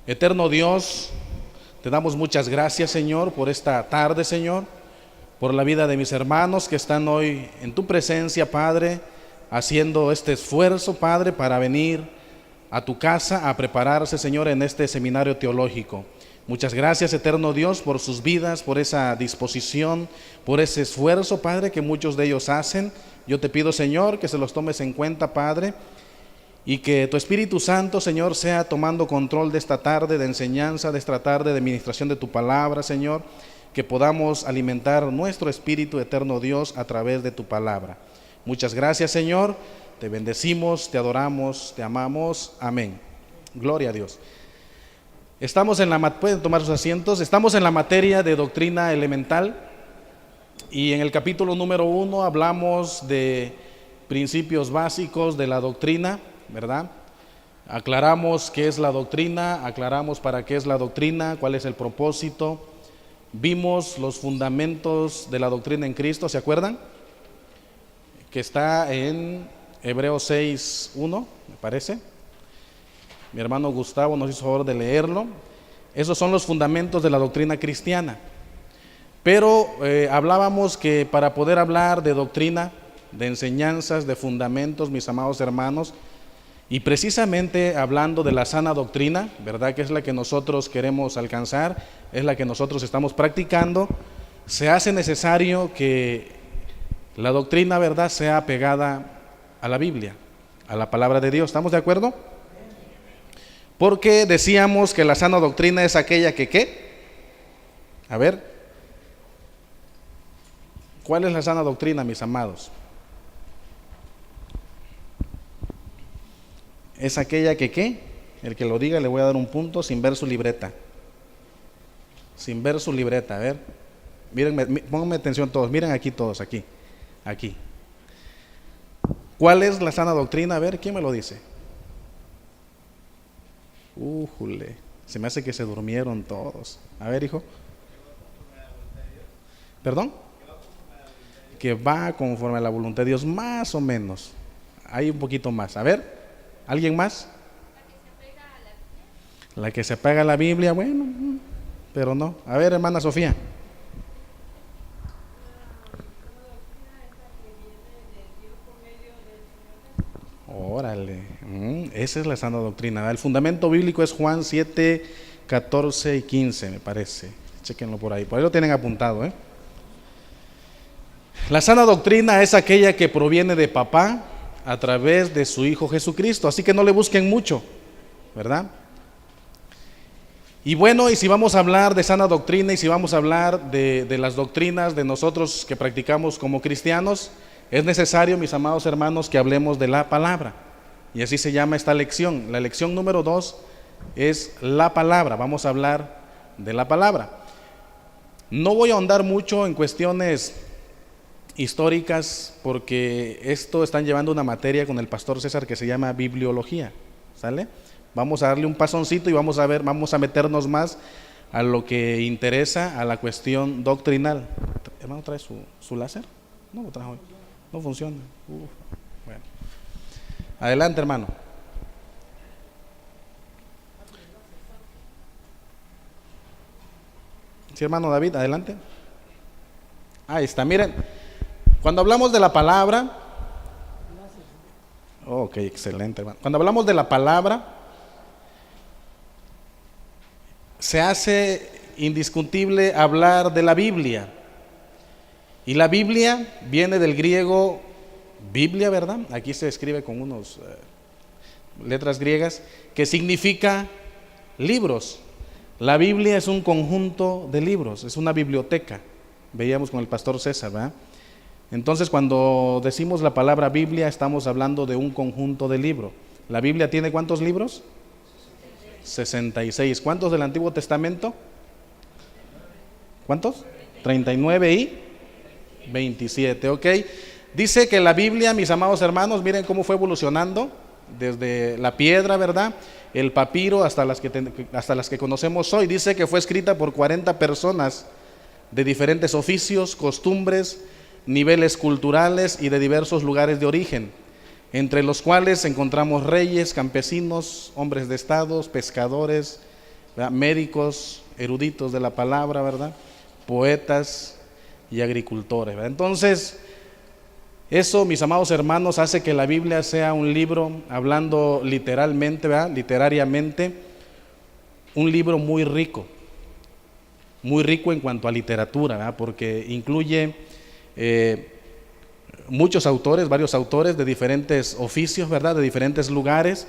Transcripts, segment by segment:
Eterno Dios, te damos muchas gracias, Señor, por esta tarde, Señor, por la vida de mis hermanos que están hoy en tu presencia, Padre, haciendo este esfuerzo, Padre, para venir a tu casa a prepararse, Señor, en este seminario teológico. Muchas gracias, eterno Dios, por sus vidas, por esa disposición, por ese esfuerzo, Padre, que muchos de ellos hacen. Yo te pido, Señor, que se los tomes en cuenta, Padre, y que tu Espíritu Santo, Señor, sea tomando control de esta tarde de enseñanza, de esta tarde de ministración de tu palabra, Señor, que podamos alimentar nuestro espíritu, eterno Dios, a través de tu palabra. Muchas gracias, Señor, te bendecimos, te adoramos, te amamos, amén. Gloria a Dios. Pueden tomar sus asientos, estamos en la materia de doctrina elemental y en el capítulo número 1 hablamos de principios básicos de la doctrina, ¿verdad? Aclaramos qué es la doctrina, aclaramos para qué es la doctrina, cuál es el propósito. Vimos los fundamentos de la doctrina en Cristo, ¿se acuerdan? Que está en Hebreos 6:1, me parece. Mi hermano Gustavo nos hizo favor de leerlo. Esos son los fundamentos de la doctrina cristiana. Pero hablábamos que para poder hablar de doctrina, de enseñanzas, de fundamentos, mis amados hermanos, y precisamente hablando de la sana doctrina, ¿verdad? Que es la que nosotros queremos alcanzar, es la que nosotros estamos practicando, se hace necesario que la doctrina, ¿verdad?, sea apegada a la Biblia, a la palabra de Dios. ¿Estamos de acuerdo? Porque decíamos que la sana doctrina es aquella que ¿qué? A ver, ¿cuál es la sana doctrina, mis amados? Es aquella que ¿qué? El que lo diga le voy a dar un punto sin ver su libreta. Sin ver su libreta, a ver. Mírenme, pónganme atención todos, miren aquí todos, aquí. ¿Cuál es la sana doctrina? A ver, ¿quién me lo dice? Se me hace que se durmieron todos. A ver, hijo. ¿Perdón? Que va conforme a la voluntad de Dios, más o menos. Hay un poquito más. A ver. ¿Alguien más? La que se apega a la Biblia, bueno, pero no. A ver, hermana Sofía. Órale, esa es la sana doctrina. El fundamento bíblico es Juan 7, 14 y 15, me parece. Chéquenlo por ahí lo tienen apuntado, ¿eh? La sana doctrina es aquella que proviene de papá a través de su Hijo Jesucristo, así que no le busquen mucho, ¿verdad? Y bueno, y si vamos a hablar de sana doctrina y si vamos a hablar de las doctrinas de nosotros que practicamos como cristianos, es necesario, mis amados hermanos, que hablemos de la palabra. Y así se llama esta lección. La lección número 2 es la palabra. Vamos a hablar de la palabra. No voy a ahondar mucho en cuestiones históricas porque esto están llevando una materia con el pastor César que se llama bibliología, ¿sale? Vamos a darle un pasoncito y vamos a meternos más a lo que interesa a la cuestión doctrinal. ¿Hermano trae su láser? No lo trajo hoy. No funciona. Bueno. Adelante, hermano. Sí, hermano David, adelante. Ahí está, miren. Cuando hablamos de la palabra, ok, excelente, hermano. Cuando hablamos de la palabra, se hace indiscutible hablar de la Biblia. Y la Biblia viene del griego Biblia, ¿verdad? Aquí se escribe con unas letras griegas, que significa libros. La Biblia es un conjunto de libros, es una biblioteca. Veíamos con el pastor César, ¿verdad? Entonces, cuando decimos la palabra Biblia, estamos hablando de un conjunto de libros. ¿La Biblia tiene cuántos libros? 66. ¿Cuántos del Antiguo Testamento? ¿Cuántos? 39 y 27, ¿ok? Dice que la Biblia, mis amados hermanos, miren cómo fue evolucionando desde la piedra, ¿verdad? El papiro hasta las que conocemos hoy. Dice que fue escrita por 40 personas de diferentes oficios, costumbres, niveles culturales y de diversos lugares de origen, entre los cuales encontramos reyes, campesinos, hombres de estados, pescadores, ¿verdad? Médicos, eruditos de la palabra, ¿verdad? Poetas y agricultores, ¿verdad? Entonces, eso, mis amados hermanos, hace que la Biblia sea un libro, hablando literalmente, ¿verdad? Literariamente, un libro muy rico en cuanto a literatura, ¿verdad? Porque incluye muchos autores, varios autores de diferentes oficios, ¿verdad? De diferentes lugares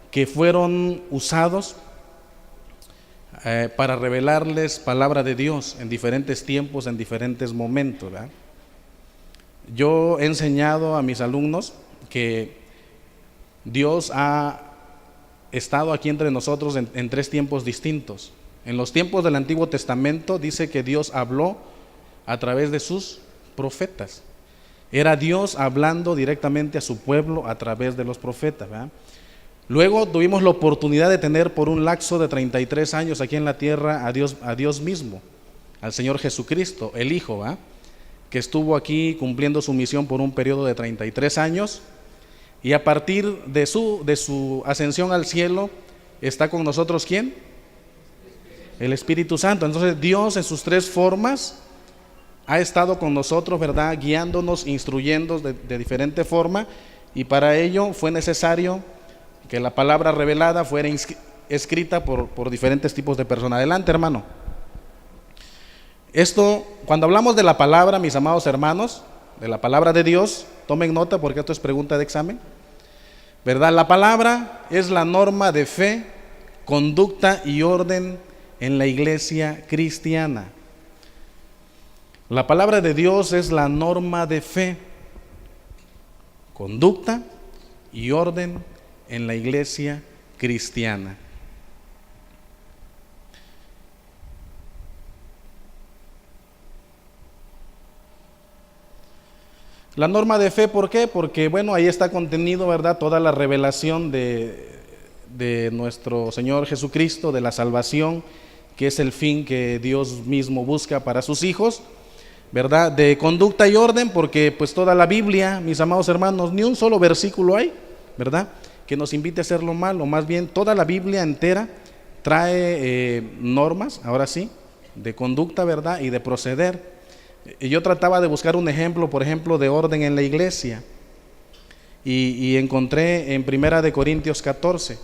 que fueron usados para revelarles palabra de Dios en diferentes tiempos, en diferentes momentos, ¿verdad? Yo he enseñado a mis alumnos que Dios ha estado aquí entre nosotros en tres tiempos distintos. En los tiempos del Antiguo Testamento dice que Dios habló a través de sus profetas. Era Dios hablando directamente a su pueblo a través de los profetas, ¿verdad? Luego tuvimos la oportunidad de tener por un lapso de 33 años aquí en la tierra a Dios mismo, al Señor Jesucristo, el Hijo, ¿verdad? Que estuvo aquí cumpliendo su misión por un periodo de 33 años, y a partir de su ascensión al cielo está con nosotros ¿quién? El Espíritu Santo. Entonces Dios en sus tres formas ha estado con nosotros, ¿verdad? Guiándonos, instruyendo de diferente forma, y para ello fue necesario que la palabra revelada fuera escrita por diferentes tipos de personas. Adelante, hermano. Esto, cuando hablamos de la palabra, mis amados hermanos, de la palabra de Dios, tomen nota porque esto es pregunta de examen, ¿verdad? La palabra es la norma de fe, conducta y orden en la iglesia cristiana. La palabra de Dios es la norma de fe, conducta y orden en la iglesia cristiana. La norma de fe, ¿por qué? Porque, bueno, ahí está contenido, ¿verdad? Toda la revelación de nuestro Señor Jesucristo, de la salvación, que es el fin que Dios mismo busca para sus hijos, ¿verdad? De conducta y orden, porque pues toda la Biblia, mis amados hermanos, ni un solo versículo hay, ¿verdad?, que nos invite a hacer lo malo. Más bien toda la Biblia entera trae normas, ahora sí, de conducta, ¿verdad?, y de proceder. Y yo trataba de buscar un ejemplo, por ejemplo, de orden en la iglesia, y encontré en 1 Corintios 14.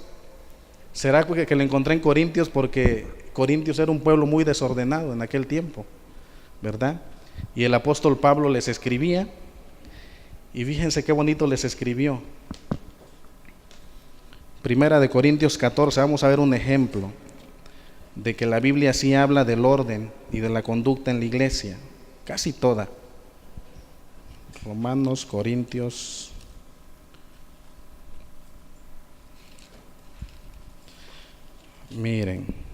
¿Será que lo encontré en Corintios? Porque Corintios era un pueblo muy desordenado en aquel tiempo, ¿verdad? Y el apóstol Pablo les escribía, y fíjense qué bonito les escribió. 1 Corintios 14, vamos a ver un ejemplo de que la Biblia sí habla del orden y de la conducta en la iglesia, casi toda. Romanos, Corintios. Miren.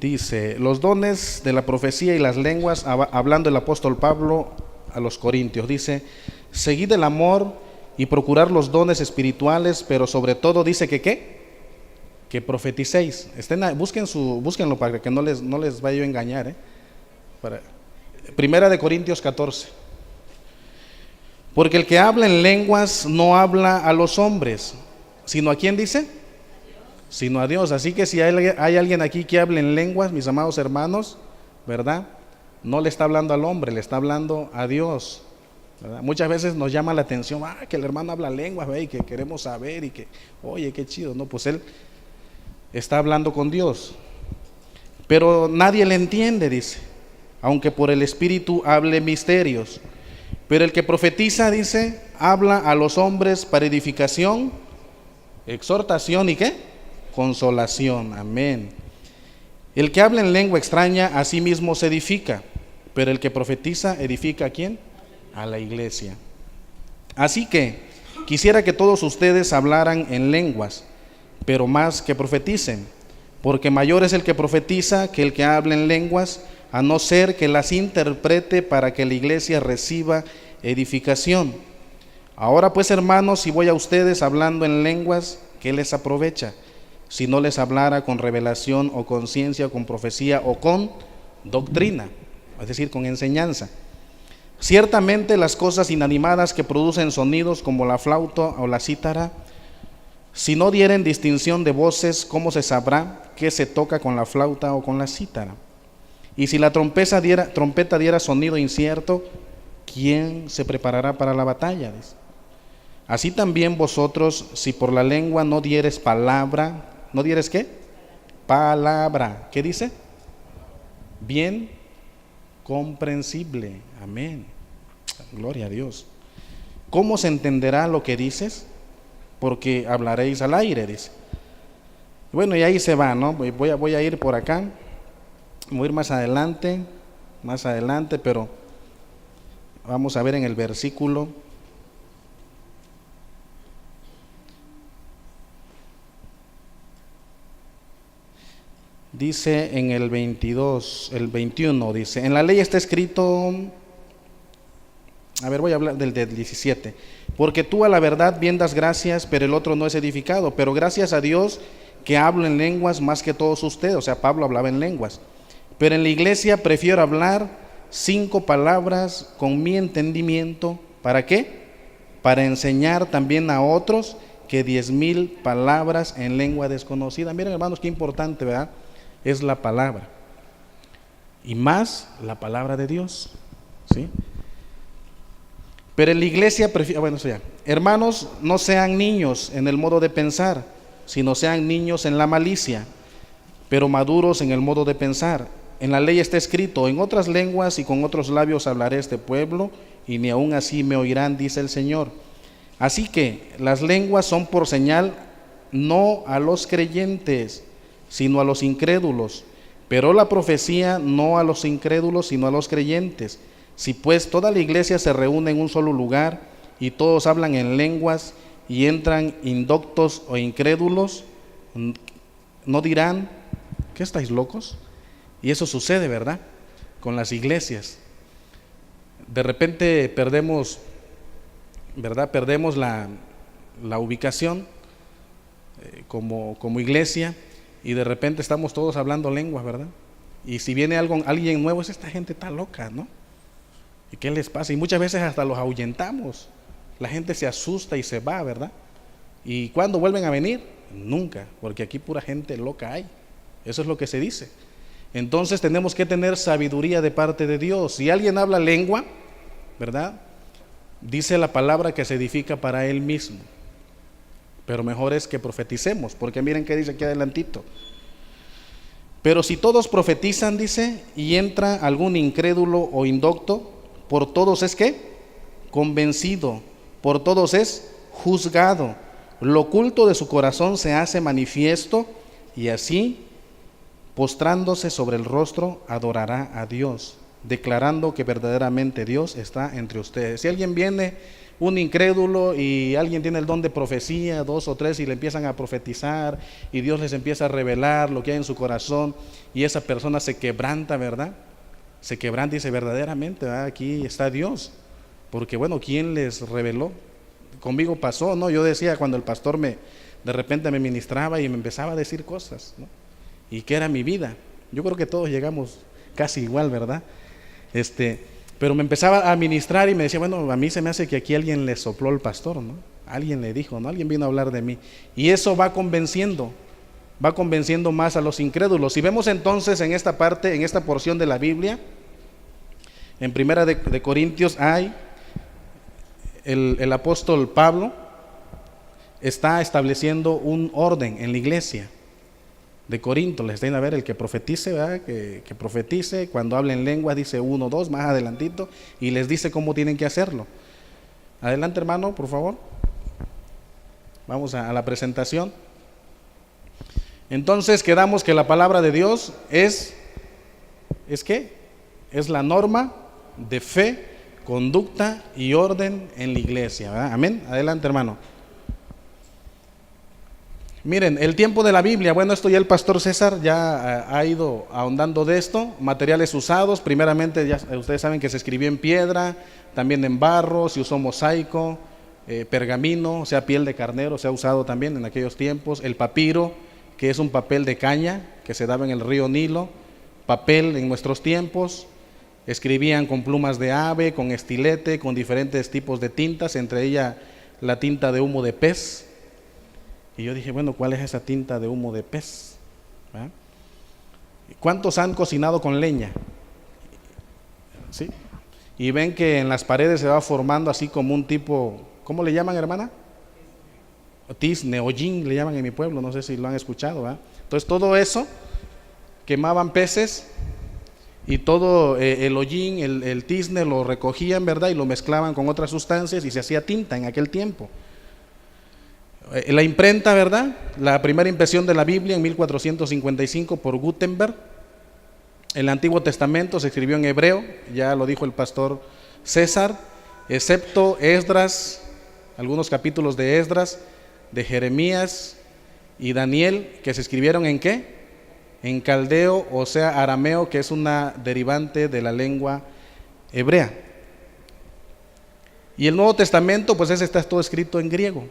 Dice, los dones de la profecía y las lenguas, hablando el apóstol Pablo a los corintios, dice, seguid el amor y procurar los dones espirituales, pero sobre todo dice que ¿qué? Que profeticéis. Búsquenlo para que no les vaya a engañar. Primera de Corintios 14. Porque el que habla en lenguas no habla a los hombres, sino ¿a quién dice? Sino a Dios. Así que si hay alguien aquí que hable en lenguas, mis amados hermanos, ¿verdad?, no le está hablando al hombre, le está hablando a Dios, ¿verdad? Muchas veces nos llama la atención, que el hermano habla lenguas, y que queremos saber, y que, oye, qué chido. No, pues él está hablando con Dios, pero nadie le entiende, dice, aunque por el Espíritu hable misterios. Pero el que profetiza, dice, habla a los hombres para edificación, exhortación y ¿qué? Consolación. Amén. El que habla en lengua extraña a sí mismo se edifica, pero el que profetiza edifica ¿a quién? A la iglesia. Así que quisiera que todos ustedes hablaran en lenguas, pero más que profeticen, porque mayor es el que profetiza que el que habla en lenguas, a no ser que las interprete para que la iglesia reciba edificación. Ahora pues, hermanos, si voy a ustedes hablando en lenguas, ¿qué les aprovecha? Si no les hablara con revelación o con ciencia o con profecía o con doctrina, es decir, con enseñanza. Ciertamente las cosas inanimadas que producen sonidos como la flauta o la cítara, si no dieren distinción de voces, ¿cómo se sabrá qué se toca con la flauta o con la cítara? Y si la trompeta diera sonido incierto, ¿quién se preparará para la batalla? Dice. Así también vosotros, si por la lengua no dieres palabra, ¿no dieres qué? Palabra. ¿Qué dice? Bien comprensible. Amén. Gloria a Dios. ¿Cómo se entenderá lo que dices? Porque hablaréis al aire, dice. Bueno, y ahí se va, ¿no? Voy a ir por acá. Voy a ir más adelante, pero vamos a ver en el versículo. Dice en el 22, el 21, dice, en la ley está escrito, a ver, voy a hablar del 17, porque tú a la verdad bien das gracias, pero el otro no es edificado, pero gracias a Dios que hablo en lenguas más que todos ustedes, o sea, Pablo hablaba en lenguas, pero en la iglesia prefiero hablar 5 palabras con mi entendimiento, ¿para qué? Para enseñar también a otros que 10,000 palabras en lengua desconocida. Miren, hermanos, qué importante, ¿verdad? Es la palabra, y más la palabra de Dios, ¿sí? Pero en la iglesia bueno, eso ya. Hermanos, no sean niños en el modo de pensar, sino sean niños en la malicia, pero maduros en el modo de pensar. En la ley está escrito, en otras lenguas y con otros labios hablaré este pueblo, y ni aun así me oirán, dice el Señor. Así que las lenguas son por señal no a los creyentes, sino a los incrédulos, pero la profecía no a los incrédulos, sino a los creyentes. Si pues toda la iglesia se reúne en un solo lugar y todos hablan en lenguas y entran indoctos o incrédulos, ¿no dirán, ¿qué estáis locos? Y eso sucede, ¿verdad? Con las iglesias. De repente perdemos, ¿verdad? Perdemos la ubicación como iglesia, y de repente estamos todos hablando lenguas, ¿verdad? Y si viene alguien nuevo, es esta gente está loca, ¿no? ¿Y qué les pasa? Y muchas veces hasta los ahuyentamos. La gente se asusta y se va, ¿verdad? ¿Y cuándo vuelven a venir? Nunca, porque aquí pura gente loca hay. Eso es lo que se dice. Entonces tenemos que tener sabiduría de parte de Dios. Si alguien habla lengua, ¿verdad? Dice la palabra que se edifica para él mismo. Pero mejor es que profeticemos, porque miren qué dice aquí adelantito. Pero si todos profetizan, dice, y entra algún incrédulo o indocto, por todos es ¿qué? Convencido, por todos es juzgado. Lo oculto de su corazón se hace manifiesto, y así, postrándose sobre el rostro, adorará a Dios, declarando que verdaderamente Dios está entre ustedes. Si alguien viene, un incrédulo, y alguien tiene el don de profecía, 2 o 3, y le empiezan a profetizar, y Dios les empieza a revelar lo que hay en su corazón, y esa persona se quebranta, ¿verdad? Se quebranta y dice, verdaderamente, ¿verdad? Aquí está Dios, porque bueno, ¿quién les reveló? Conmigo pasó, ¿no? Yo decía, cuando el pastor de repente me ministraba y me empezaba a decir cosas, ¿no? Y que era mi vida. Yo creo que todos llegamos casi igual, ¿verdad? Pero me empezaba a ministrar y me decía, bueno, a mí se me hace que aquí alguien le sopló al pastor, ¿no? Alguien le dijo, ¿no? Alguien vino a hablar de mí. Y eso va convenciendo más a los incrédulos. Si vemos entonces en esta parte, en esta porción de la Biblia, en Primera de Corintios hay el apóstol Pablo está estableciendo un orden en la iglesia de Corinto. Les den a ver, el que profetice, ¿verdad? Que profetice, cuando hable en lengua dice 1, 2, más adelantito, y les dice cómo tienen que hacerlo. Adelante, hermano, por favor. Vamos a la presentación. Entonces quedamos que la palabra de Dios ¿es qué? Es la norma de fe, conducta y orden en la iglesia, ¿verdad? Amén. Adelante, hermano. Miren, el tiempo de la Biblia, bueno, esto ya el pastor César ya ha ido ahondando de esto. Materiales usados, primeramente ya ustedes saben que se escribió en piedra, también en barro, se usó mosaico, pergamino, o sea, piel de carnero, se ha usado también en aquellos tiempos. El papiro, que es un papel de caña que se daba en el río Nilo, papel en nuestros tiempos. Escribían con plumas de ave, con estilete, con diferentes tipos de tintas, entre ellas la tinta de humo de pez. Y yo dije, bueno, ¿cuál es esa tinta de humo de pez? ¿Ah? ¿Cuántos han cocinado con leña? ¿Sí? Y ven que en las paredes se va formando así como un tipo, ¿cómo le llaman, hermana? Tizne, hollín le llaman en mi pueblo, no sé si lo han escuchado, ¿verdad? Entonces todo eso, quemaban peces y todo el hollín, el tizne lo recogían, ¿verdad? Y lo mezclaban con otras sustancias y se hacía tinta en aquel tiempo. La imprenta, ¿verdad? La primera impresión de la Biblia en 1455 por Gutenberg. El Antiguo Testamento se escribió en hebreo, ya lo dijo el pastor César, excepto Esdras, algunos capítulos de Esdras, de Jeremías y Daniel, que se escribieron ¿en qué? En caldeo, o sea, arameo, que es una derivante de la lengua hebrea. Y el Nuevo Testamento, pues ese está todo escrito en griego,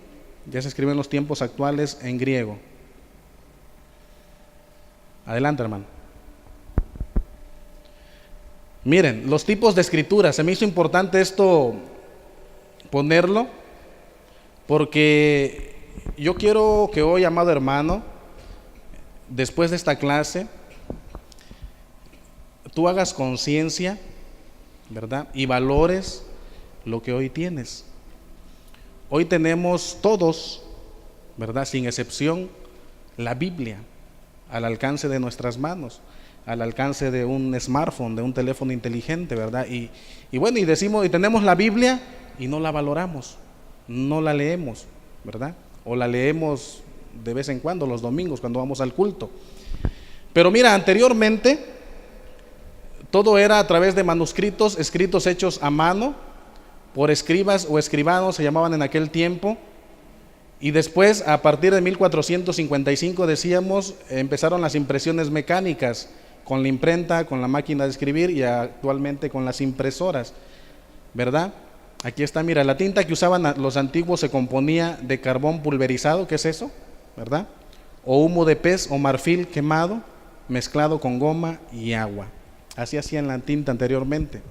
ya se escribe en los tiempos actuales en griego. Adelante, hermano. Miren, los tipos de escritura, se me hizo importante esto ponerlo, porque yo quiero que hoy, amado hermano, después de esta clase, tú hagas conciencia, ¿verdad? Y valores lo que hoy tienes. Hoy tenemos todos, ¿verdad? Sin excepción, la Biblia al alcance de nuestras manos, al alcance de un smartphone, de un teléfono inteligente, ¿verdad? Y bueno, y decimos, y tenemos la Biblia y no la valoramos, no la leemos, ¿verdad? O la leemos de vez en cuando, los domingos, cuando vamos al culto. Pero mira, anteriormente todo era a través de manuscritos, escritos hechos a mano, por escribas o escribanos se llamaban en aquel tiempo. Y después, a partir de 1455, decíamos, empezaron las impresiones mecánicas, con la imprenta, con la máquina de escribir y actualmente con las impresoras, ¿verdad? Aquí está, mira, la tinta que usaban los antiguos se componía de carbón pulverizado, ¿qué es eso? ¿Verdad? O humo de pez o marfil quemado, mezclado con goma y agua. Así hacían la tinta anteriormente.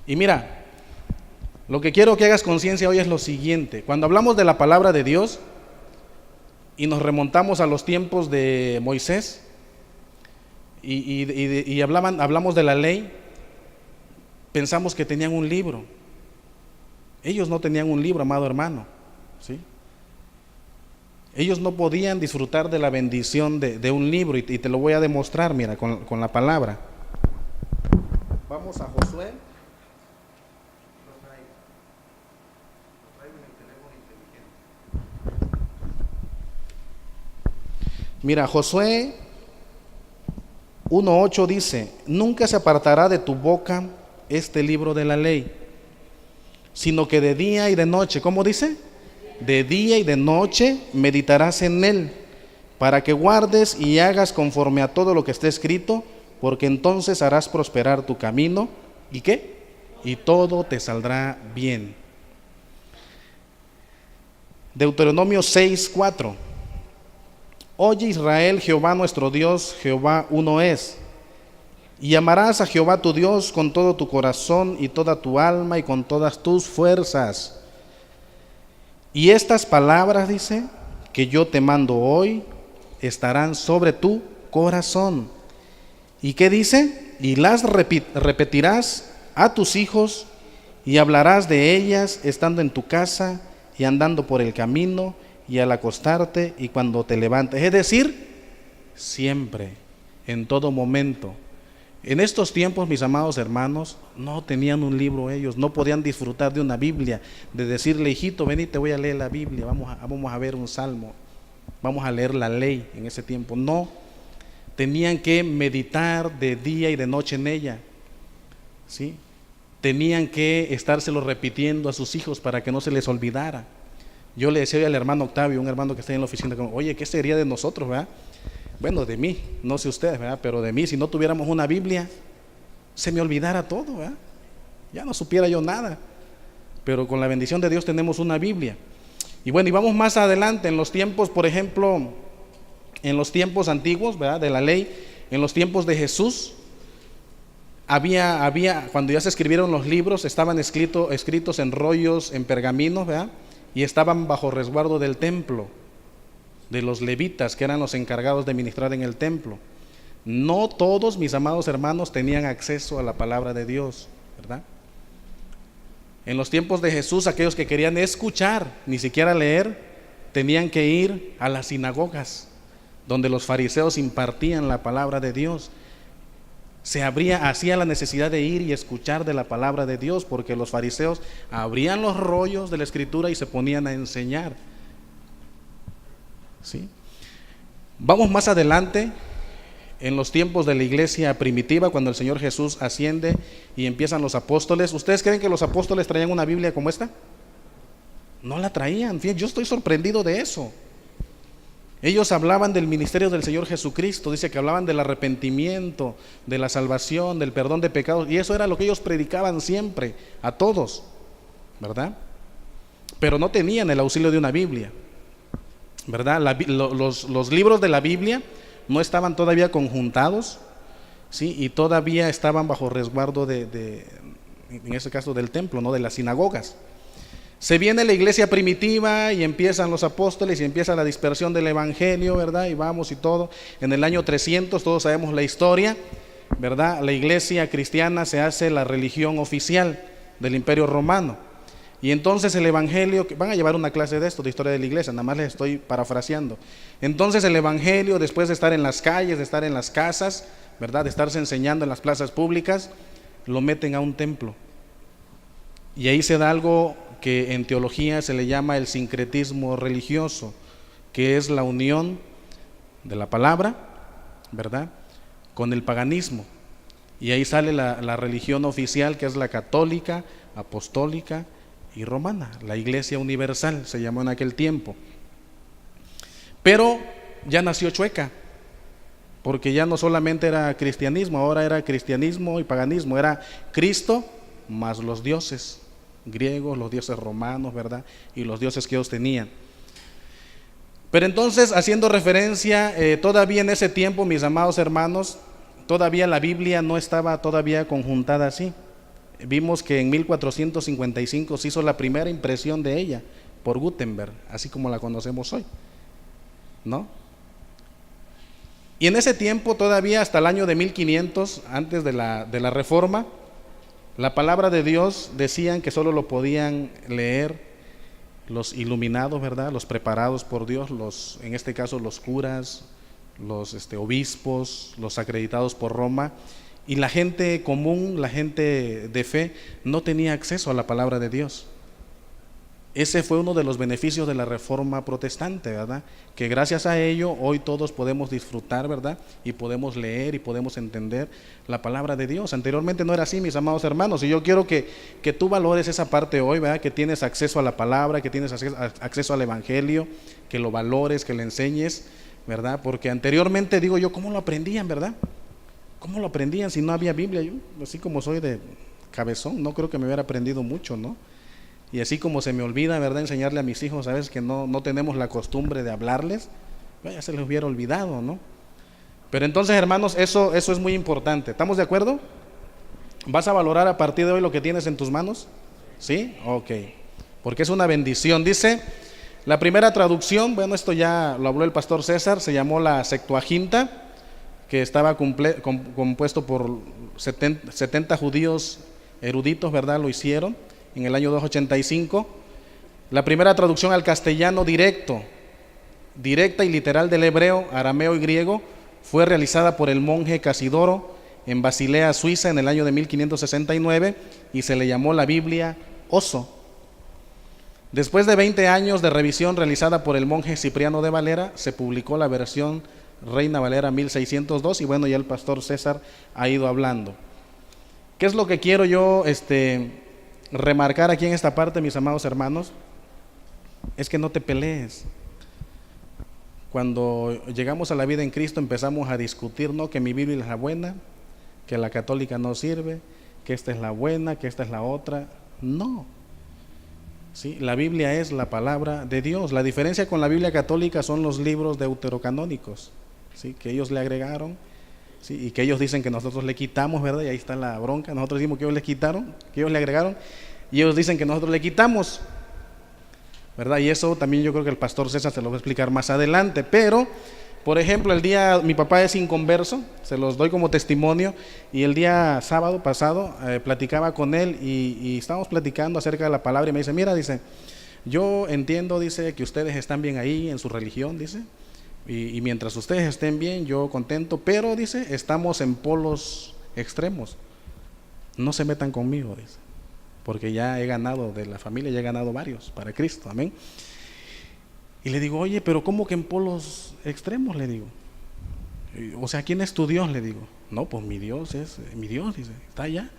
Y mira, lo que quiero que hagas conciencia hoy es lo siguiente. Cuando hablamos de la palabra de Dios y nos remontamos a los tiempos de Moisés y hablamos de la ley, pensamos que tenían un libro. Ellos no tenían un libro, amado hermano, ¿sí? Ellos no podían disfrutar de la bendición de un libro, y te lo voy a demostrar, mira, con la palabra. Vamos a Josué. Mira, Josué 1:8 dice: nunca se apartará de tu boca este libro de la ley, sino que de día y de noche, ¿cómo dice? De día y de noche meditarás en él, para que guardes y hagas conforme a todo lo que esté escrito, porque entonces harás prosperar tu camino. ¿Y qué? Y todo te saldrá bien. Deuteronomio 6:4. Oye Israel, Jehová nuestro Dios, Jehová uno es. Y amarás a Jehová tu Dios con todo tu corazón y toda tu alma y con todas tus fuerzas. Y estas palabras, dice, que yo te mando hoy, estarán sobre tu corazón. ¿Y qué dice? Y las repetirás a tus hijos y hablarás de ellas estando en tu casa y andando por el camino y al acostarte y cuando te levantes. Es decir, siempre, en todo momento. En estos tiempos, mis amados hermanos, no tenían un libro ellos, no podían disfrutar de una Biblia, de decirle, hijito, ven y te voy a leer la Biblia, vamos a ver un salmo, vamos a leer la ley en ese tiempo. No, tenían que meditar de día y de noche en ella, ¿sí? Tenían que estárselo repitiendo a sus hijos para que no se les olvidara. Yo le decía al hermano Octavio, un hermano que está en la oficina, oye, ¿qué sería de nosotros, verdad? Bueno, de mí, no sé ustedes, ¿verdad? Pero de mí, si no tuviéramos una Biblia, se me olvidara todo, ¿verdad? Ya no supiera yo nada. Pero con la bendición de Dios tenemos una Biblia. Y bueno, y vamos más adelante, en los tiempos, por ejemplo, en los tiempos antiguos, ¿verdad? De la ley, en los tiempos de Jesús, cuando ya se escribieron los libros, estaban escritos en rollos, en pergaminos, ¿verdad? Y estaban bajo resguardo del templo, de los levitas, que eran los encargados de ministrar en el templo. No todos, mis amados hermanos, tenían acceso a la palabra de Dios, ¿verdad? En los tiempos de Jesús, aquellos que querían escuchar, ni siquiera leer, tenían que ir a las sinagogas, donde los fariseos impartían la palabra de Dios. Hacía la necesidad de ir y escuchar de la palabra de Dios, porque los fariseos abrían los rollos de la escritura y se ponían a enseñar. ¿Sí? Vamos más adelante, en los tiempos de la iglesia primitiva, cuando el Señor Jesús asciende y empiezan los apóstoles. ¿Ustedes creen que los apóstoles traían una Biblia como esta? No la traían. Fíjense, yo estoy sorprendido de eso. Ellos hablaban del ministerio del Señor Jesucristo, dice que hablaban del arrepentimiento, de la salvación, del perdón de pecados, y eso era lo que ellos predicaban siempre, a todos, ¿verdad? Pero no tenían el auxilio de una Biblia, ¿verdad? Los libros de la Biblia no estaban todavía conjuntados, ¿sí? Y todavía estaban bajo resguardo en ese caso del templo, ¿no? De las sinagogas. Se viene la iglesia primitiva y empiezan los apóstoles y empieza la dispersión del evangelio, ¿verdad? Y vamos y todo. En el año 300, todos sabemos la historia, ¿verdad? La iglesia cristiana se hace la religión oficial del Imperio Romano. Y entonces el evangelio, van a llevar una clase de esto, de historia de la iglesia, nada más les estoy parafraseando. Entonces el evangelio, después de estar en las calles, de estar en las casas, ¿verdad? De estarse enseñando en las plazas públicas, lo meten a un templo. Y ahí se da algo que en teología se le llama el sincretismo religioso, que es la unión de la palabra, ¿verdad?, con el paganismo. Y ahí sale la religión oficial, que es la católica, apostólica y romana, la Iglesia Universal se llamó en aquel tiempo. Pero ya nació chueca, porque ya no solamente era cristianismo, ahora era cristianismo y paganismo, era Cristo más los dioses griegos, los dioses romanos, ¿verdad? Y los dioses que ellos tenían. Pero entonces, haciendo referencia, todavía en ese tiempo, mis amados hermanos, todavía la Biblia no estaba todavía conjuntada así. Vimos que en 1455 se hizo la primera impresión de ella por Gutenberg, así como la conocemos hoy, ¿no? Y en ese tiempo, todavía hasta el año de 1500, antes de la Reforma, la palabra de Dios decían que solo lo podían leer los iluminados, ¿verdad? Los preparados por Dios, en este caso los curas, los obispos, los acreditados por Roma, y la gente común, la gente de fe, no tenía acceso a la palabra de Dios. Ese fue uno de los beneficios de la Reforma Protestante, ¿verdad? Que gracias a ello hoy todos podemos disfrutar, ¿verdad? Y podemos leer y podemos entender la palabra de Dios. Anteriormente no era así, mis amados hermanos, y yo quiero que tú valores esa parte hoy, ¿verdad? Que tienes acceso a la palabra, que tienes acceso al evangelio, que lo valores, que lo enseñes, ¿verdad? Porque anteriormente, digo yo, ¿cómo lo aprendían, verdad? ¿Cómo lo aprendían si no había Biblia? Yo, así como soy de cabezón, no creo que me hubiera aprendido mucho, ¿no? Y así como se me olvida, ¿verdad?, enseñarle a mis hijos, ¿sabes?, que no tenemos la costumbre de hablarles, ya se les hubiera olvidado, ¿no? Pero entonces, hermanos, eso es muy importante. ¿Estamos de acuerdo? ¿Vas a valorar a partir de hoy lo que tienes en tus manos? ¿Sí? Ok. Porque es una bendición. Dice, la primera traducción, bueno, esto ya lo habló el pastor César, se llamó la Septuaginta, que estaba compuesto por 70 judíos eruditos, ¿verdad?, lo hicieron en el año 285. La primera traducción al castellano directa y literal del hebreo, arameo y griego, fue realizada por el monje Casidoro en Basilea, Suiza, en el año de 1569, y se le llamó la Biblia Oso. Después de 20 años de revisión realizada por el monje Cipriano de Valera, se publicó la versión Reina Valera 1602, y bueno, ya el pastor César ha ido hablando. ¿Qué es lo que quiero yo remarcar aquí en esta parte, mis amados hermanos? Es que no te pelees. Cuando llegamos a la vida en Cristo empezamos a discutir, no, que mi Biblia es la buena, que la católica no sirve, que esta es la buena, que esta es la otra. No. ¿Sí? La Biblia es la palabra de Dios. La diferencia con la Biblia católica son los libros deuterocanónicos, ¿sí?, que ellos le agregaron, ¿sí? Y que ellos dicen que nosotros le quitamos, ¿verdad? Y ahí está la bronca. Nosotros decimos que ellos le quitaron, que ellos le agregaron, y ellos dicen que nosotros le quitamos, ¿verdad? Y eso también yo creo que el pastor César se lo va a explicar más adelante. Pero, por ejemplo, mi papá es inconverso, se los doy como testimonio, y el día sábado pasado platicaba con él y estábamos platicando acerca de la palabra y me dice, mira, dice, yo entiendo, dice, que ustedes están bien ahí en su religión, dice, y mientras ustedes estén bien, yo contento, pero, dice, estamos en polos extremos, no se metan conmigo, dice, porque ya he ganado de la familia, ya he ganado varios para Cristo, amén. Y le digo, oye, pero ¿cómo que en polos extremos? Le digo, o sea, ¿quién es tu Dios? Le digo, no, pues mi Dios es, mi Dios, dice, está allá,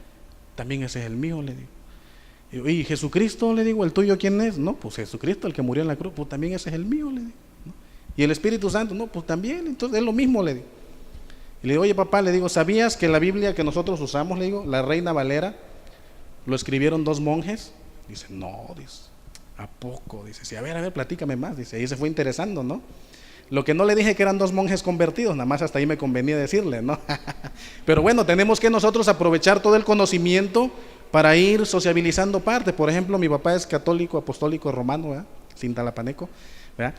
también ese es el mío, le digo. Y Jesucristo, le digo, ¿el tuyo quién es? No, pues Jesucristo, el que murió en la cruz, pues también ese es el mío, le digo, ¿no? Y el Espíritu Santo, no, pues también, entonces es lo mismo, le digo. Y le digo, oye papá, le digo, ¿sabías que la Biblia que nosotros usamos, le digo, la Reina Valera, lo escribieron 2 monjes? Dice, no, dice, ¿a poco? Dice, sí, a ver, platícame más, dice, ahí se fue interesando, ¿no? Lo que no le dije que eran 2 monjes convertidos, nada más hasta ahí me convenía decirle, ¿no? Pero bueno, tenemos que nosotros aprovechar todo el conocimiento para ir sociabilizando parte. Por ejemplo, mi papá es católico, apostólico romano, ¿verdad? Cintalapaneco, ¿verdad?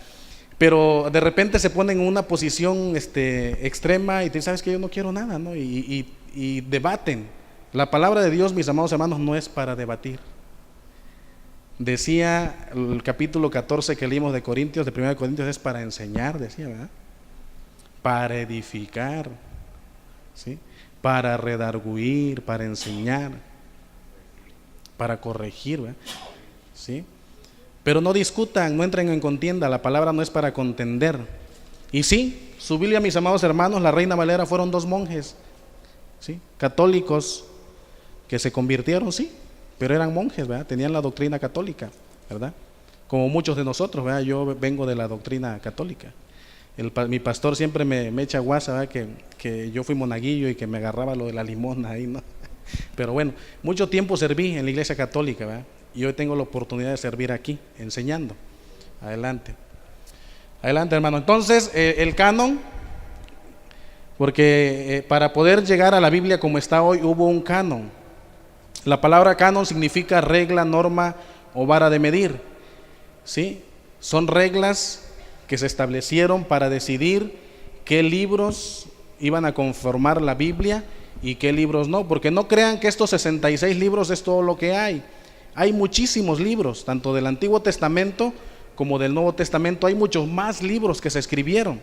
Pero de repente se ponen en una posición extrema y te dicen, ¿sabes qué? Yo no quiero nada, ¿no? Y debaten. La palabra de Dios, mis amados hermanos, no es para debatir. Decía el capítulo 14 que leímos de Corintios, de 1 Corintios, es para enseñar, decía, ¿verdad? Para edificar, ¿sí? Para redarguir, para enseñar, para corregir, ¿verdad? ¿Sí? Pero no discutan, no entren en contienda, la palabra no es para contender. Y sí, su Biblia, mis amados hermanos, la Reina Valera, fueron 2 monjes, ¿sí? Católicos que se convirtieron, sí, pero eran monjes, ¿verdad? Tenían la doctrina católica, ¿verdad? Como muchos de nosotros, ¿verdad? Yo vengo de la doctrina católica. Mi pastor siempre me echa guasa, ¿verdad? Que yo fui monaguillo y que me agarraba lo de la limosna ahí, ¿no? Pero bueno, mucho tiempo serví en la iglesia católica, ¿verdad? Y hoy tengo la oportunidad de servir aquí, enseñando. Adelante. Adelante, hermano. Entonces, el canon, porque para poder llegar a la Biblia como está hoy, hubo un canon. La palabra canon significa regla, norma o vara de medir, ¿sí? Son reglas que se establecieron para decidir qué libros iban a conformar la Biblia y qué libros no, porque no crean que estos 66 libros es todo lo que hay. Hay muchísimos libros, tanto del Antiguo Testamento como del Nuevo Testamento. Hay muchos más libros que se escribieron,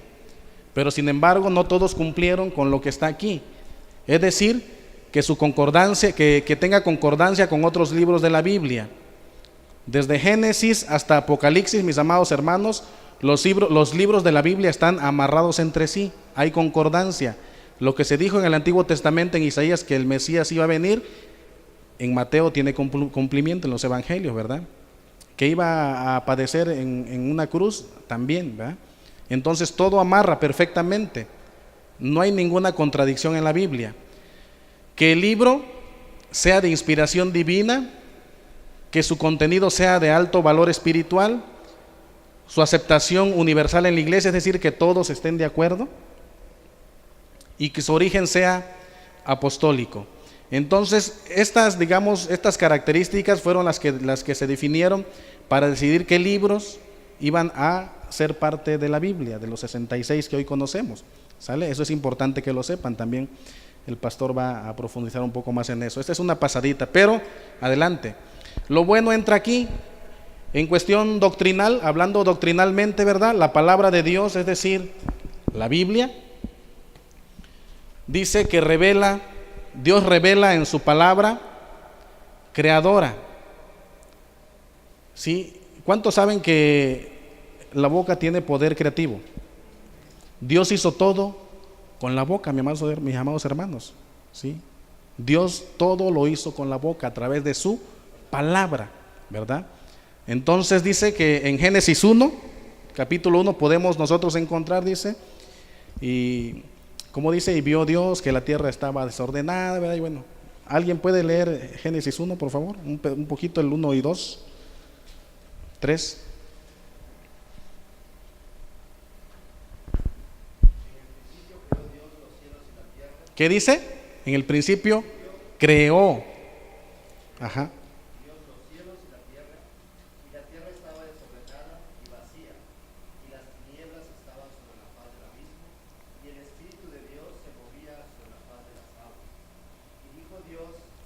pero sin embargo no todos cumplieron con lo que está aquí. Es decir, que su concordancia, que tenga concordancia con otros libros de la Biblia. Desde Génesis hasta Apocalipsis, mis amados hermanos, los libros de la Biblia están amarrados entre sí, hay concordancia. Lo que se dijo en el Antiguo Testamento, en Isaías, que el Mesías iba a venir, en Mateo tiene cumplimiento, en los evangelios, ¿verdad? Que iba a padecer en una cruz también, ¿verdad? Entonces todo amarra perfectamente, no hay ninguna contradicción en la Biblia. Que el libro sea de inspiración divina, que su contenido sea de alto valor espiritual, su aceptación universal en la iglesia, es decir, que todos estén de acuerdo, y que su origen sea apostólico. Entonces, estas características fueron las que se definieron para decidir qué libros iban a ser parte de la Biblia, de los 66 que hoy conocemos, ¿sale? Eso es importante que lo sepan también. El pastor va a profundizar un poco más en eso. Esta es una pasadita, pero adelante. Lo bueno entra aquí, en cuestión doctrinal, hablando doctrinalmente, ¿verdad? La palabra de Dios, es decir, la Biblia, dice que Dios revela en su palabra creadora. ¿Sí? ¿Cuántos saben que la boca tiene poder creativo? Dios hizo todo con la boca, mis amados hermanos, ¿sí? Dios todo lo hizo con la boca a través de su palabra, ¿verdad? Entonces dice que en Génesis 1, capítulo 1, podemos nosotros encontrar, dice, y como dice, y vio Dios que la tierra estaba desordenada, ¿verdad? Y bueno, ¿alguien puede leer Génesis 1, por favor? Un poquito el 1 y 2, 3. ¿Qué dice? En el principio creó. Ajá.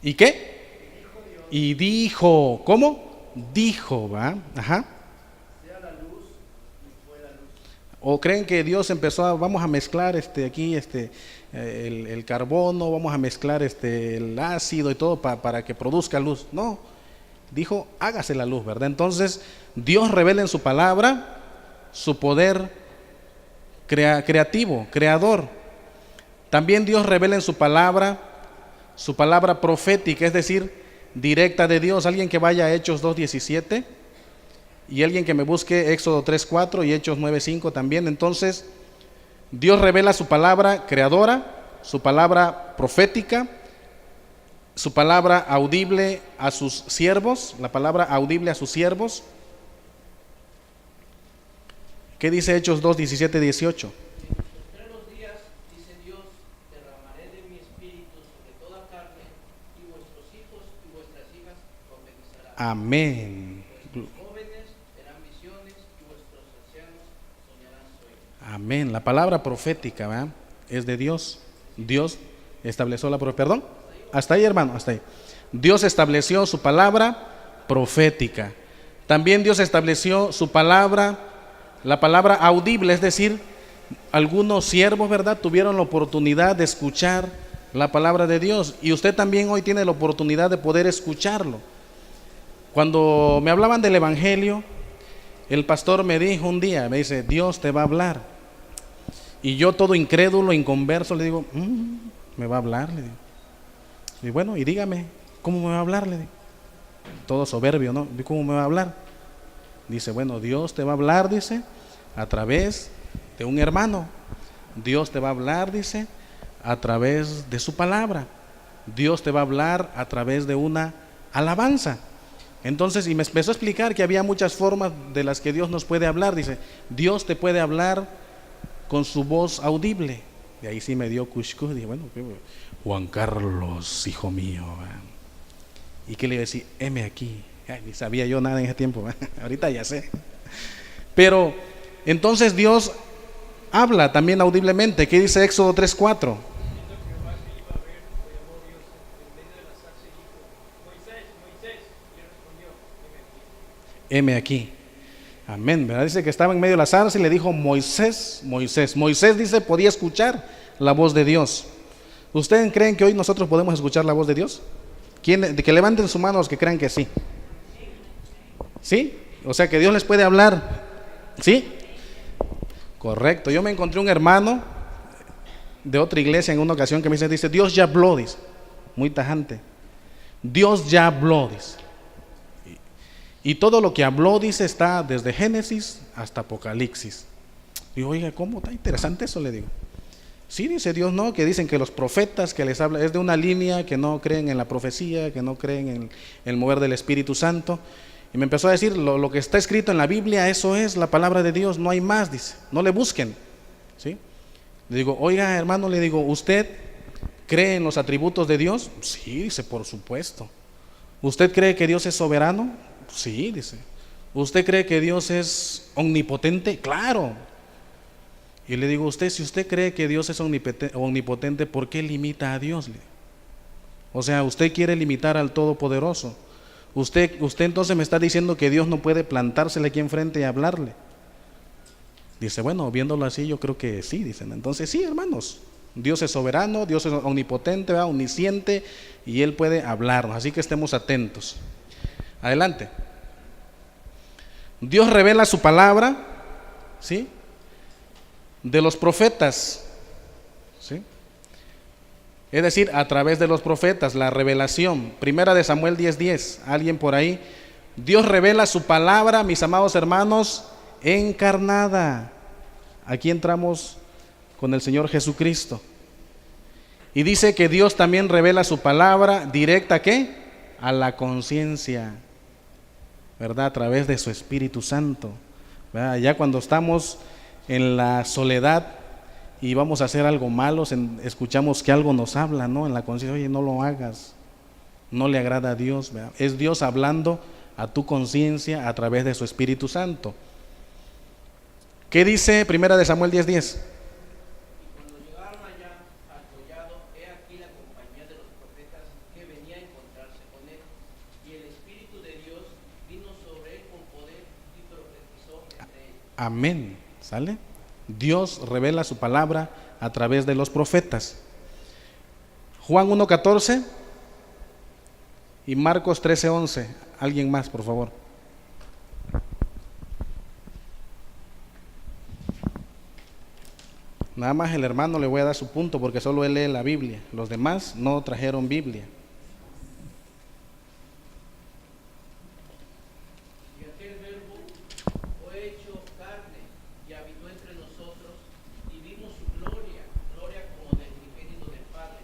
¿Y qué? Y dijo, ¿cómo? Dijo, ¿va? Ajá. ¿O creen que Dios empezó vamos a mezclar aquí el carbono, vamos a mezclar el ácido y todo para que produzca luz? No, dijo, hágase la luz, ¿verdad? Entonces, Dios revela en su palabra su poder creativo, creador. También Dios revela en su palabra profética, es decir, directa de Dios. Alguien que vaya a Hechos 2:17 y alguien que me busque Éxodo 3:4 y Hechos 9:5 también. Entonces, Dios revela su palabra creadora, su palabra profética, su palabra audible a sus siervos, la palabra audible a sus siervos. ¿Qué dice Hechos 2:17-18? Amén. Amén. La palabra profética, ¿verdad? Es de Dios. Dios estableció perdón. Hasta ahí, hermano, hasta ahí. Dios estableció su palabra profética. También Dios estableció su palabra, la palabra audible, es decir, algunos siervos, ¿verdad?, tuvieron la oportunidad de escuchar la palabra de Dios. Y usted también hoy tiene la oportunidad de poder escucharlo. Cuando me hablaban del evangelio, el pastor me dijo un día, me dice, Dios te va a hablar. Y yo todo incrédulo, inconverso, le digo, me va a hablar, le digo. Y bueno, y dígame, ¿cómo me va a hablar? Le digo. Todo soberbio, ¿no? ¿Cómo me va a hablar? Dice, bueno, Dios te va a hablar, dice, a través de un hermano. Dios te va a hablar, dice, a través de su palabra. Dios te va a hablar a través de una alabanza. Entonces, y me empezó a explicar que había muchas formas de las que Dios nos puede hablar. Dice, Dios te puede hablar con su voz audible. Y ahí sí me dio cuscús. Dije, bueno, Juan Carlos, hijo mío. ¿Y qué le iba a decir? Heme aquí. Ay, ni sabía yo nada en ese tiempo. Ahorita ya sé. Pero, entonces Dios habla también audiblemente. ¿Qué dice Éxodo 3:4? Heme aquí. Amén, ¿verdad? Dice que estaba en medio de la zarza y le dijo Moisés, Moisés. Moisés, dice, podía escuchar la voz de Dios. ¿Ustedes creen que hoy nosotros podemos escuchar la voz de Dios? Que levanten su mano los que crean que sí. ¿Sí? O sea que Dios les puede hablar. ¿Sí? Correcto. Yo me encontré un hermano de otra iglesia en una ocasión que me dice, Dios ya habló, dice. Muy tajante. Dios ya habló, dice. Y todo lo que habló, dice, está desde Génesis hasta Apocalipsis. Digo, oiga, ¿cómo? Está interesante eso, le digo. Sí, dice Dios, no, que dicen que los profetas que les habla es de una línea que no creen en la profecía, que no creen en el mover del Espíritu Santo. Y me empezó a decir, lo que está escrito en la Biblia, eso es la palabra de Dios, no hay más, dice, no le busquen. ¿Sí? Le digo, oiga, hermano, le digo, ¿usted cree en los atributos de Dios? Sí, dice, por supuesto. ¿Usted cree que Dios es soberano? Sí, dice. ¿Usted cree que Dios es omnipotente? Claro. Y le digo, si usted cree que Dios es omnipotente, ¿por qué limita a Dios? O sea, usted quiere limitar al Todopoderoso. Usted entonces me está diciendo que Dios no puede plantársele aquí enfrente y hablarle. Dice, bueno, viéndolo así, yo creo que sí, dicen. Entonces sí, hermanos, Dios es soberano, Dios es omnipotente, ¿verdad? Omnisciente, y Él puede hablarnos, así que estemos atentos. Adelante. Dios revela su palabra, ¿sí?, de los profetas, ¿sí? Es decir, a través de los profetas, la revelación. Primera de Samuel 10:10, alguien por ahí. Dios revela su palabra, mis amados hermanos, encarnada. Aquí entramos con el Señor Jesucristo. Y dice que Dios también revela su palabra directa, ¿qué? A la conciencia, ¿verdad? A través de su Espíritu Santo, ¿verdad? Ya cuando estamos en la soledad y vamos a hacer algo malo, escuchamos que algo nos habla, ¿no? En la conciencia, oye, no lo hagas, no le agrada a Dios, ¿verdad? Es Dios hablando a tu conciencia a través de su Espíritu Santo. ¿Qué dice Primera de Samuel 10:10? Cuando llegaron allá al collado, he aquí la compañía de los profetas que venía a encontrarse con él, y el Espíritu de Dios vino sobre él con poder y profetizó entre ellos. Amén. ¿Sale? Dios revela su palabra a través de los profetas. Juan 1:14 y Marcos 13:11. Alguien más, por favor. Nada más el hermano le voy a dar su punto porque solo él lee la Biblia. Los demás no trajeron Biblia. Y aquel verbo fue hecho carne y habitó entre nosotros, y vimos su gloria, gloria como del unigénito del Padre,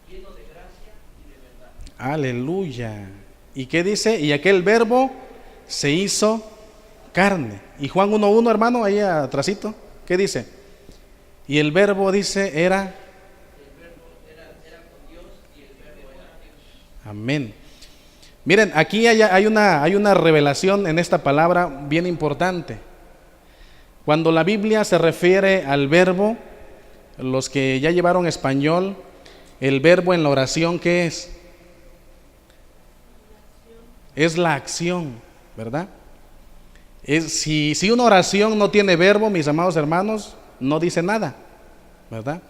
lleno de gracia y de verdad. Aleluya. ¿Y qué dice? Y aquel verbo se hizo carne. Y Juan 1:1, hermano, ahí atrásito, ¿qué dice? Y el verbo, dice, era con Dios, y el verbo era Dios. Amén. Miren, aquí hay una revelación en esta palabra bien importante. Cuando la Biblia se refiere al verbo, los que ya llevaron español, el verbo en la oración, ¿qué es? Es la acción, ¿verdad? Si una oración no tiene verbo, mis amados hermanos, no dice nada, ¿verdad?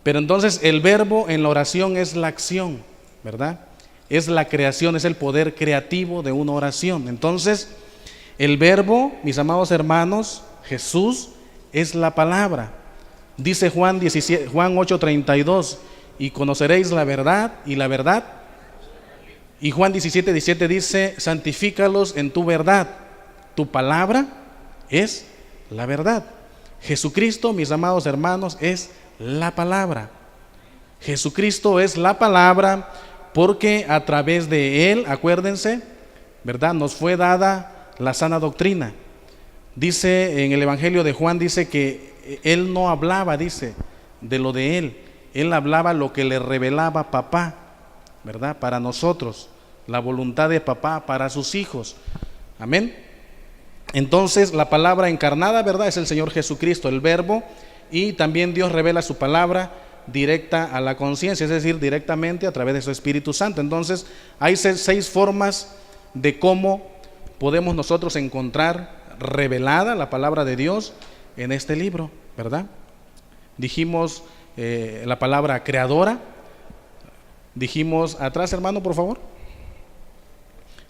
Pero entonces el verbo en la oración es la acción, ¿verdad? Es la creación, es el poder creativo de una oración. Entonces, el verbo, mis amados hermanos, Jesús, es la palabra. Dice Juan 8:32, y conoceréis la verdad, y la verdad. Y Juan 17:17 dice, santifícalos en tu verdad. Tu palabra es la verdad. Jesucristo, mis amados hermanos, es la palabra. Jesucristo es la palabra porque a través de Él, acuérdense, ¿verdad? Nos fue dada la sana doctrina. Dice en el Evangelio de Juan, dice que Él no hablaba, dice, de lo de Él. Él hablaba lo que le revelaba papá, ¿verdad? Para nosotros, la voluntad de papá para sus hijos. Amén. Entonces la palabra encarnada, ¿verdad? Es el Señor Jesucristo, el verbo, y también Dios revela su palabra directa a la conciencia, es decir, directamente a través de su Espíritu Santo. Entonces hay 6 formas de cómo podemos nosotros encontrar revelada la palabra de Dios en este libro, ¿verdad? Dijimos la palabra creadora, dijimos, atrás hermano por favor,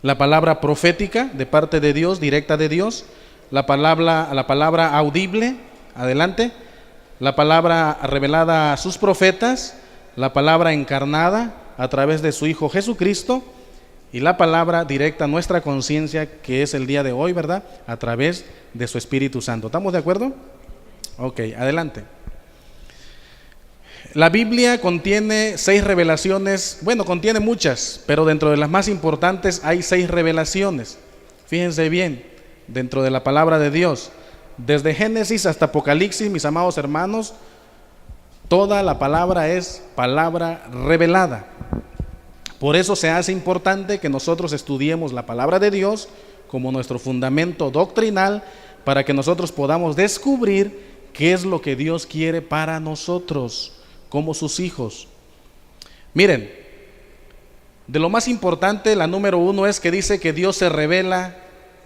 la palabra profética de parte de Dios, directa de Dios, la palabra audible, adelante, la palabra revelada a sus profetas, la palabra encarnada a través de su Hijo Jesucristo, y la palabra directa a nuestra conciencia, que es el día de hoy, ¿verdad? A través de su Espíritu Santo. ¿Estamos de acuerdo? Ok, adelante. La Biblia contiene 6 revelaciones, bueno, contiene muchas, pero dentro de las más importantes hay 6 revelaciones. Fíjense bien, dentro de la palabra de Dios, desde Génesis hasta Apocalipsis, mis amados hermanos, toda la palabra es palabra revelada. Por eso se hace importante que nosotros estudiemos la palabra de Dios como nuestro fundamento doctrinal, para que nosotros podamos descubrir qué es lo que Dios quiere para nosotros como sus hijos. Miren, de lo más importante, la número 1 es que dice que Dios se revela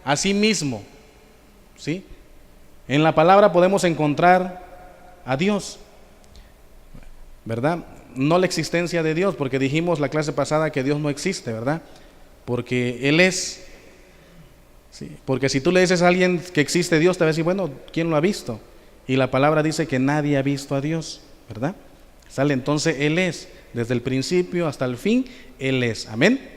a sí mismo, ¿sí? En la palabra podemos encontrar a Dios, ¿verdad? No la existencia de Dios, porque dijimos la clase pasada que Dios no existe, ¿verdad? Porque Él es, ¿sí? Porque si tú le dices a alguien que existe Dios, te va a decir, bueno, ¿quién lo ha visto? Y la palabra dice que nadie ha visto a Dios, ¿verdad? ¿Sale? Entonces Él es, desde el principio hasta el fin, Él es. Amén.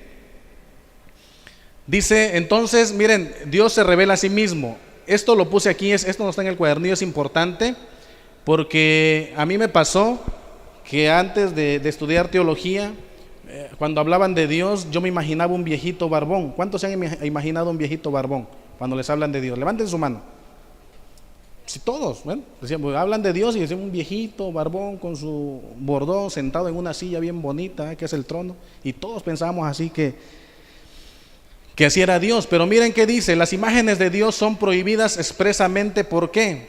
Dice entonces, miren, Dios se revela a sí mismo. Esto lo puse aquí, esto no está en el cuadernillo, es importante, porque a mí me pasó que antes de estudiar teología, cuando hablaban de Dios, yo me imaginaba un viejito barbón. ¿Cuántos se han imaginado un viejito barbón cuando les hablan de Dios? Levanten su mano. Sí, todos, bueno, hablan de Dios y dicen un viejito, barbón, con su bordón, sentado en una silla bien bonita, que es el trono, y todos pensamos así que así era Dios. Pero miren qué dice: las imágenes de Dios son prohibidas expresamente. ¿Por qué?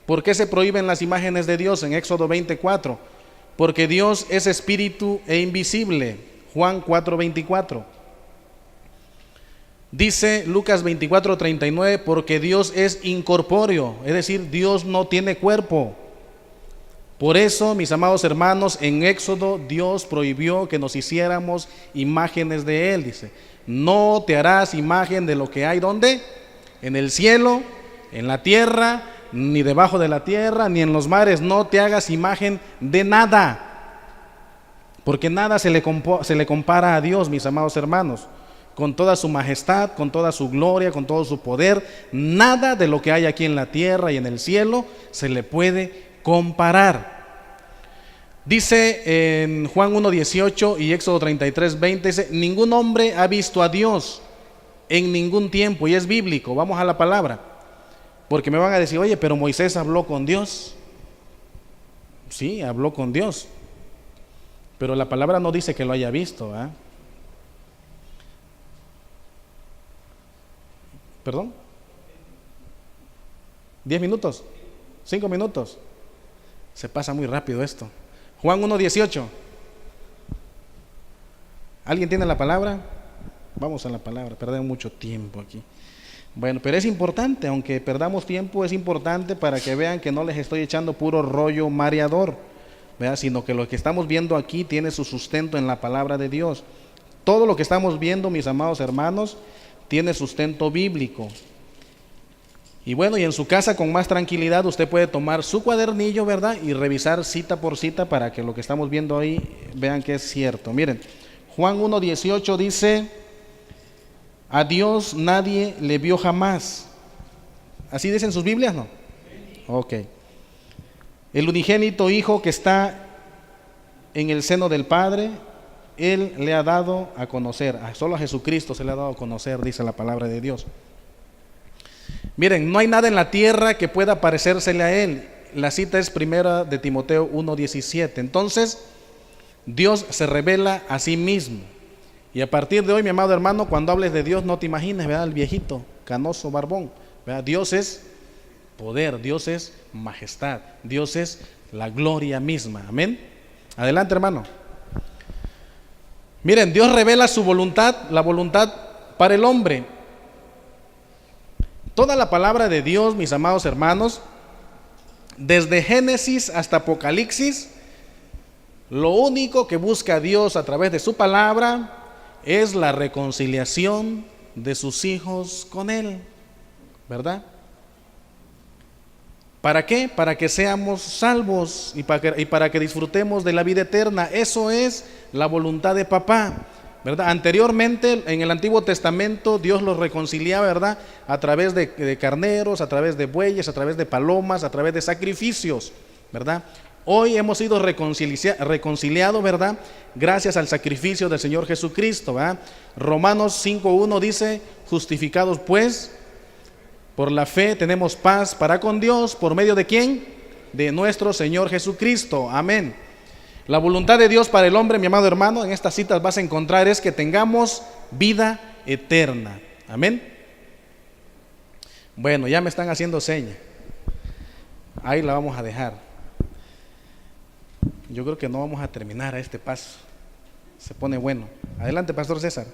¿Por qué se prohíben las imágenes de Dios? En Éxodo 24, porque Dios es espíritu e invisible. Juan 4:24. Dice Lucas 24:39, porque Dios es incorpóreo, es decir, Dios no tiene cuerpo. Por eso, mis amados hermanos, en Éxodo Dios prohibió que nos hiciéramos imágenes de Él. Dice: no te harás imagen de lo que hay, ¿dónde? En el cielo, en la tierra, ni debajo de la tierra, ni en los mares. No te hagas imagen de nada, porque nada se le compara a Dios, mis amados hermanos. Con toda su majestad, con toda su gloria, con todo su poder, nada de lo que hay aquí en la tierra y en el cielo se le puede comparar. Dice en Juan 1:18 y Éxodo 33:20, dice: ningún hombre ha visto a Dios en ningún tiempo. Y es bíblico. Vamos a la palabra, porque me van a decir: oye, pero Moisés habló con Dios. Sí, habló con Dios, pero la palabra no dice que lo haya visto, ¿eh? ¿Perdón? 10 minutos, 5 minutos. Se pasa muy rápido esto. Juan 1:18. ¿Alguien tiene la palabra? Vamos a la palabra, perdemos mucho tiempo aquí. Bueno, pero es importante, aunque perdamos tiempo, es importante para que vean que no les estoy echando puro rollo mareador, ¿verdad? Sino que lo que estamos viendo aquí tiene su sustento en la palabra de Dios. Todo lo que estamos viendo, mis amados hermanos, tiene sustento bíblico. Y bueno, y en su casa con más tranquilidad usted puede tomar su cuadernillo, ¿verdad? Y revisar cita por cita para que lo que estamos viendo ahí vean que es cierto. Miren, Juan 1:18 dice: a Dios nadie le vio jamás. ¿Así dicen sus Biblias, no? Ok. El unigénito Hijo que está en el seno del Padre, Él le ha dado a conocer. Solo a Jesucristo se le ha dado a conocer, dice la palabra de Dios. Miren, no hay nada en la tierra que pueda parecérsele a Él. La cita es primera de Timoteo 1:17. Entonces, Dios se revela a sí mismo. Y a partir de hoy, mi amado hermano, cuando hables de Dios, no te imagines, ¿verdad?, el viejito, canoso, barbón, ¿verdad? Dios es poder, Dios es majestad, Dios es la gloria misma. Amén. Adelante, hermano. Miren, Dios revela su voluntad, la voluntad para el hombre. Toda la palabra de Dios, mis amados hermanos, desde Génesis hasta Apocalipsis, lo único que busca Dios a través de su palabra es la reconciliación de sus hijos con Él, ¿verdad? ¿Para qué? Para que seamos salvos y para que disfrutemos de la vida eterna. Eso es la voluntad de papá, ¿verdad? Anteriormente, en el Antiguo Testamento, Dios los reconciliaba, ¿verdad?, a través de carneros, a través de bueyes, a través de palomas, a través de sacrificios, ¿verdad? Hoy hemos sido reconciliados, ¿verdad?, gracias al sacrificio del Señor Jesucristo, ¿verdad? Romanos 5:1 dice: justificados pues por la fe tenemos paz para con Dios, ¿por medio de quién? De nuestro Señor Jesucristo. Amén. La voluntad de Dios para el hombre, mi amado hermano, en estas citas vas a encontrar es que tengamos vida eterna. Amén. Bueno, ya me están haciendo seña. Ahí la vamos a dejar. Yo creo que no vamos a terminar a este paso. Se pone bueno. Adelante, Pastor César.